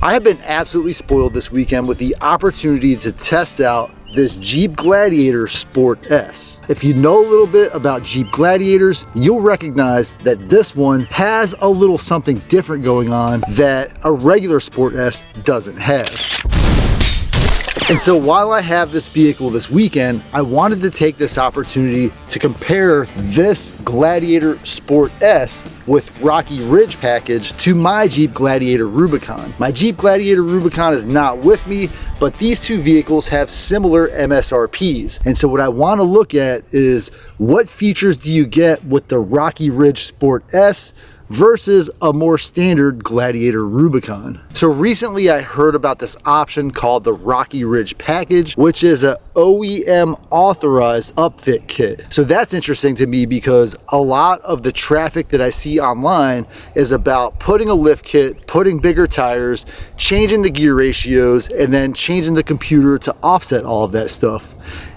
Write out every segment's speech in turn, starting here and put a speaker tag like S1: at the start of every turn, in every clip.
S1: I have been absolutely spoiled this weekend with the opportunity to test out this Jeep Gladiator Sport S. If you know a little bit about Jeep Gladiators, you'll recognize that this one has a little something different going on that a regular Sport S doesn't have. And so while I have this vehicle this weekend, I wanted to take this opportunity to compare this Gladiator Sport S with Rocky Ridge package to my Jeep Gladiator Rubicon. My Jeep Gladiator Rubicon is not with me, but these two vehicles have similar MSRPs. And so what I want to look at is what features do you get with the Rocky Ridge Sport S versus a more standard Gladiator Rubicon. So recently I heard about this option called the Rocky Ridge package, which is a OEM authorized upfit kit. So that's interesting to me because a lot of the traffic that I see online is about putting a lift kit, putting bigger tires, changing the gear ratios, and then changing the computer to offset all of that stuff.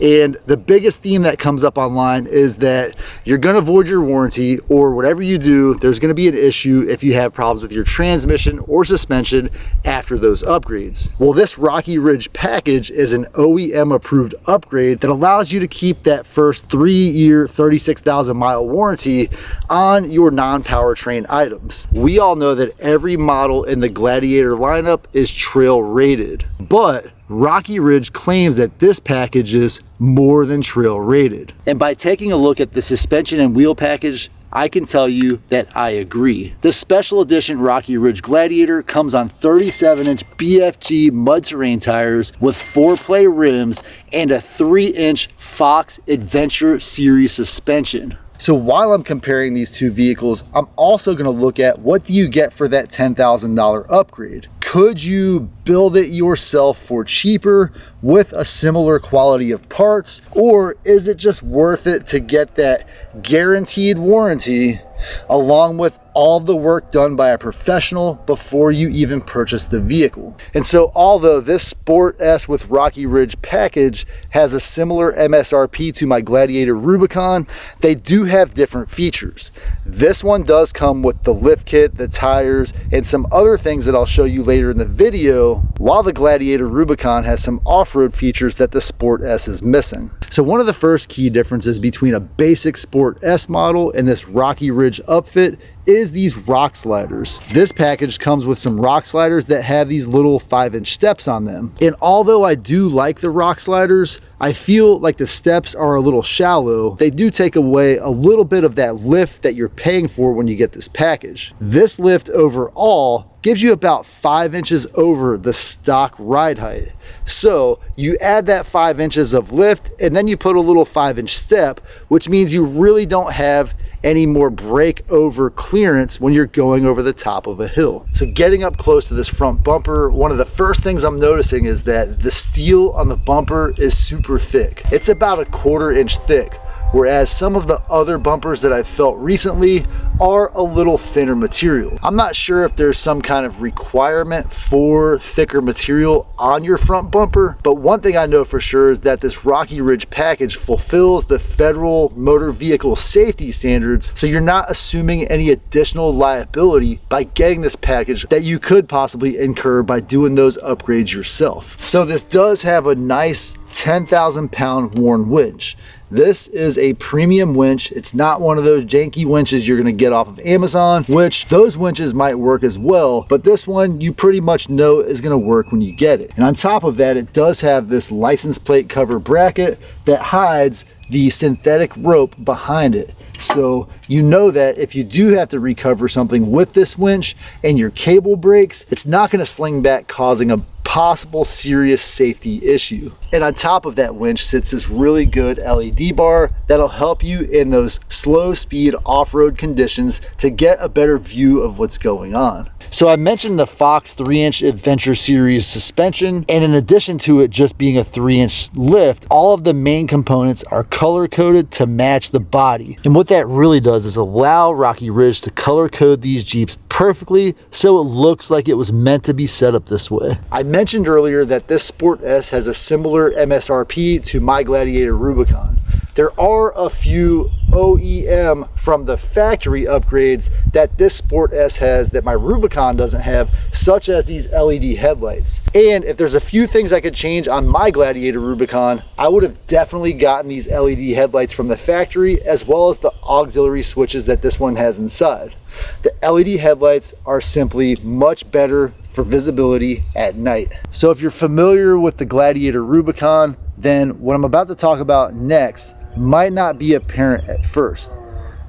S1: And the biggest theme that comes up online is that you're gonna void your warranty, or whatever you do, there's gonna be an issue if you have problems with your transmission or suspension after those upgrades. Well, this Rocky Ridge package is an OEM approved upgrade that allows you to keep that first 3-year, 36,000 mile warranty on your non-powertrain items. We all know that every model in the Gladiator lineup is trail rated, but Rocky Ridge claims that this package is more than trail rated. And by taking a look at the suspension and wheel package, I can tell you that I agree. The special edition Rocky Ridge Gladiator comes on 37-inch BFG mud terrain tires with 4-play rims and a 3-inch Fox Adventure Series suspension. So while I'm comparing these two vehicles, I'm also going to look at what do you get for that $10,000 upgrade. Could you build it yourself for cheaper with a similar quality of parts, or is it just worth it to get that guaranteed warranty along with all of the work done by a professional before you even purchase the vehicle? And so although this Sport S with Rocky Ridge package has a similar MSRP to my Gladiator Rubicon, they do have different features. This one does come with the lift kit, the tires, and some other things that I'll show you later in the video, while the Gladiator Rubicon has some off-road features that the Sport S is missing. So one of the first key differences between a basic Sport S model and this Rocky Ridge upfit is these rock sliders. This package comes with some rock sliders that have these little 5-inch steps on them. And although I do like the rock sliders, I feel like the steps are a little shallow. They do take away a little bit of that lift that you're paying for when you get this package. This lift overall gives you about 5 inches over the stock ride height. So you add that 5 inches of lift and then you put a little 5-inch step, which means you really don't have any more break over clearance when you're going over the top of a hill. So getting up close to this front bumper, one of the first things I'm noticing is that the steel on the bumper is super thick. It's about a 1/4 inch thick, whereas some of the other bumpers that I've felt recently are a little thinner material. I'm not sure if there's some kind of requirement for thicker material on your front bumper, but one thing I know for sure is that this Rocky Ridge package fulfills the federal motor vehicle safety standards, so you're not assuming any additional liability by getting this package that you could possibly incur by doing those upgrades yourself. So this does have a nice 10,000 pound worn winch. This is a premium winch. It's not one of those janky winches you're gonna get off of Amazon, which those winches might work as well, but this one you pretty much know is gonna work when you get it. And on top of that, it does have this license plate cover bracket that hides the synthetic rope behind it. So you know that if you do have to recover something with this winch and your cable breaks, it's not gonna sling back, causing a possible serious safety issue. And on top of that winch sits this really good LED bar that'll help you in those slow speed off-road conditions to get a better view of what's going on. So I mentioned the Fox 3-inch Adventure Series suspension, and in addition to it just being a 3-inch lift, all of the main components are color coded to match the body. And what that really does is allow Rocky Ridge to color code these Jeeps perfectly so it looks like it was meant to be set up this way. I mentioned earlier that this Sport S has a similar MSRP to my Gladiator Rubicon. There are a few OEM from the factory upgrades that this Sport S has that my Rubicon doesn't have, such as these LED headlights. And if there's a few things I could change on my Gladiator Rubicon, I would have definitely gotten these LED headlights from the factory, as well as the auxiliary switches that this one has inside. The LED headlights are simply much better for visibility at night. So if you're familiar with the Gladiator Rubicon, then what I'm about to talk about next might not be apparent at first.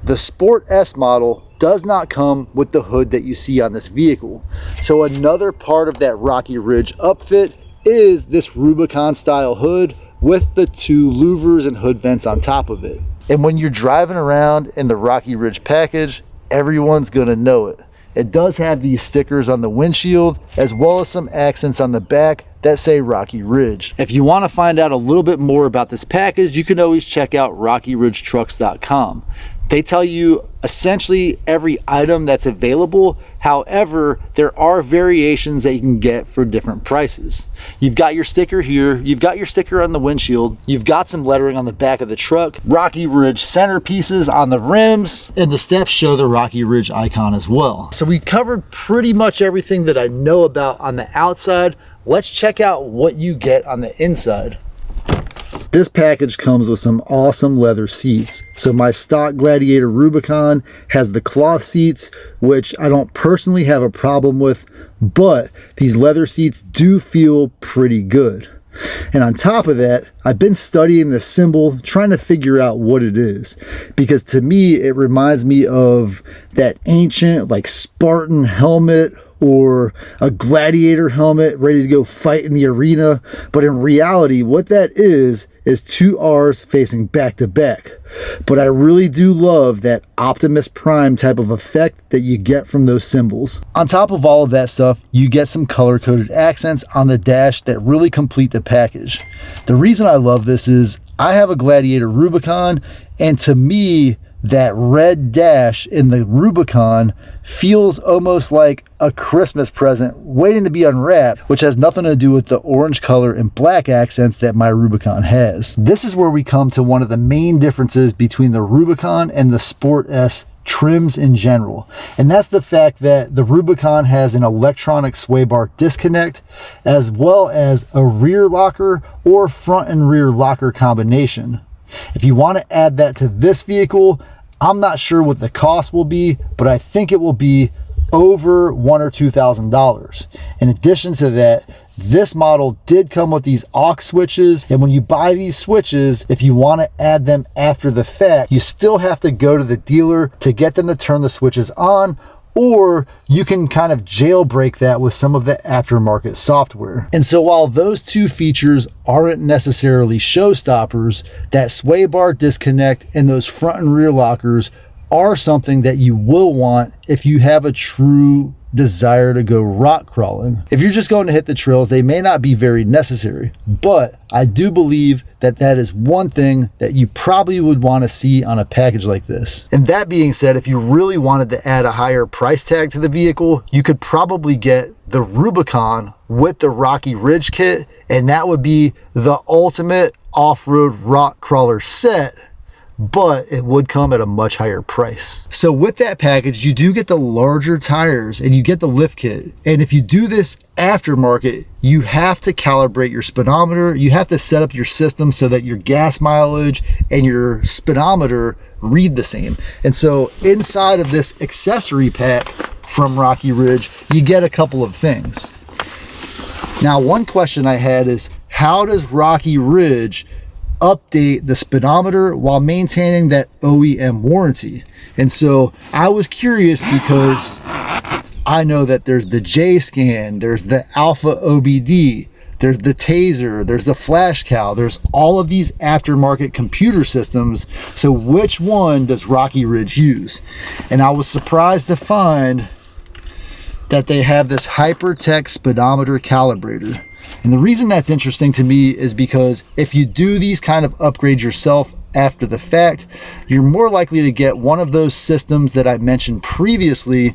S1: The Sport S model does not come with the hood that you see on this vehicle. So another part of that Rocky Ridge upfit is this Rubicon style hood with the two louvers and hood vents on top of it. And when you're driving around in the Rocky Ridge package, everyone's gonna know it. It does have these stickers on the windshield, as well as some accents on the back that say Rocky Ridge. If you want to find out a little bit more about this package, you can always check out rockyridgetrucks.com. They tell you essentially every item that's available. However, there are variations that you can get for different prices. You've got your sticker here, you've got your sticker on the windshield, you've got some lettering on the back of the truck, Rocky Ridge centerpieces on the rims, and the steps show the Rocky Ridge icon as well. So we covered pretty much everything that I know about on the outside. Let's check out what you get on the inside. This package comes with some awesome leather seats. So my stock Gladiator Rubicon has the cloth seats, which I don't personally have a problem with, but these leather seats do feel pretty good. And on top of that, I've been studying the symbol, trying to figure out what it is, because to me, it reminds me of that ancient like Spartan helmet or a gladiator helmet ready to go fight in the arena. But in reality, what that is two R's facing back to back. But I really do love that Optimus Prime type of effect that you get from those symbols. On top of all of that stuff, you get some color-coded accents on the dash that really complete the package. The reason I love this is I have a Gladiator Rubicon, and to me, that red dash in the Rubicon feels almost like a Christmas present waiting to be unwrapped, which has nothing to do with the orange color and black accents that my Rubicon has. This is where we come to one of the main differences between the Rubicon and the Sport S trims in general, and that's the fact that the Rubicon has an electronic sway bar disconnect, as well as a rear locker or front and rear locker combination. If you want to add that to this vehicle, I'm not sure what the cost will be, but I think it will be over $1,000 or $2,000. In addition to that, this model did come with these aux switches, and when you buy these switches, if you want to add them after the fact, you still have to go to the dealer to get them to turn the switches on, or you can kind of jailbreak that with some of the aftermarket software. And so while those two features aren't necessarily showstoppers, that sway bar disconnect and those front and rear lockers are something that you will want if you have a true desire to go rock crawling. If you're just going to hit the trails, they may not be very necessary, but I do believe that that is one thing that you probably would want to see on a package like this. And that being said, if you really wanted to add a higher price tag to the vehicle, you could probably get the Rubicon with the Rocky Ridge kit, and that would be the ultimate off-road rock crawler set, but it would come at a much higher price. So with that package, you do get the larger tires and you get the lift kit. And if you do this aftermarket, you have to calibrate your speedometer. You have to set up your system so that your gas mileage and your speedometer read the same. And so inside of this accessory pack from Rocky Ridge, you get a couple of things. Now, one question I had is, how does Rocky Ridge update the speedometer while maintaining that OEM warranty? And so I was curious, because I know that there's the J scan, there's the Alpha OBD, there's the Taser, there's the Flash Cal, there's all of these aftermarket computer systems. So which one does Rocky Ridge use? And I was surprised to find that they have this Hypertech speedometer calibrator. And the reason that's interesting to me is because if you do these kind of upgrades yourself after the fact, you're more likely to get one of those systems that I mentioned previously,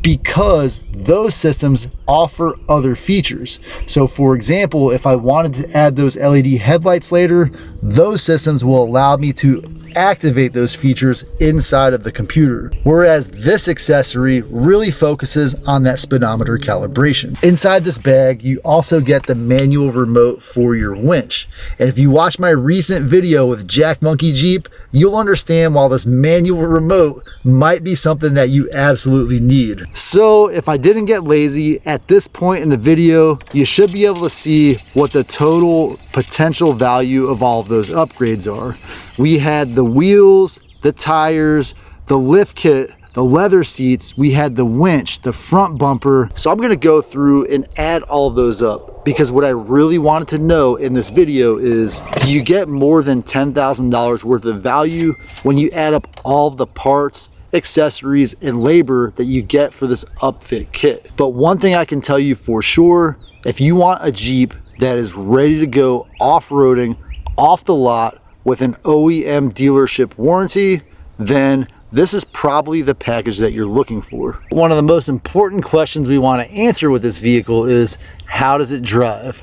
S1: because those systems offer other features. So for example, if I wanted to add those LED headlights later, those systems will allow me to activate those features inside of the computer. Whereas this accessory really focuses on that speedometer calibration. Inside this bag, you also get the manual remote for your winch. And if you watch my recent video with Jack Monkey Jeep, you'll understand why this manual remote might be something that you absolutely need. So if I didn't get lazy, at this point in the video, you should be able to see what the total potential value of all of those upgrades are. We had the wheels, the tires, the lift kit, the leather seats, we had the winch, the front bumper. So I'm gonna go through and add all of those up, because what I really wanted to know in this video is, do you get more than $10,000 worth of value when you add up all of the parts, accessories, and labor that you get for this upfit kit? But one thing I can tell you for sure, if you want a Jeep that is ready to go off-roading off the lot with an OEM dealership warranty, then this is probably the package that you're looking for. One of the most important questions we want to answer with this vehicle is, how does it drive?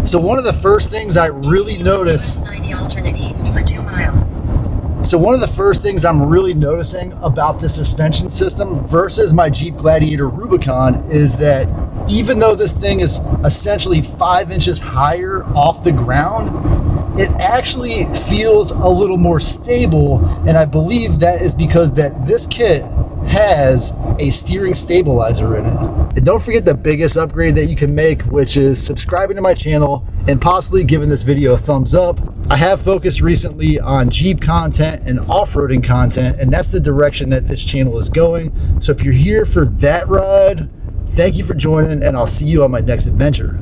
S1: So one of the first things I really notice, 90 alternate east for 2 miles. So one of the first things I'm really noticing about the suspension system versus my Jeep Gladiator Rubicon is that even though this thing is essentially 5 inches higher off the ground, it actually feels a little more stable, and I believe that is because that this kit has a steering stabilizer in it. And don't forget the biggest upgrade that you can make, which is subscribing to my channel and possibly giving this video a thumbs up. I have focused recently on Jeep content and off-roading content, and that's the direction that this channel is going. So if you're here for that ride, thank you for joining, and I'll see you on my next adventure.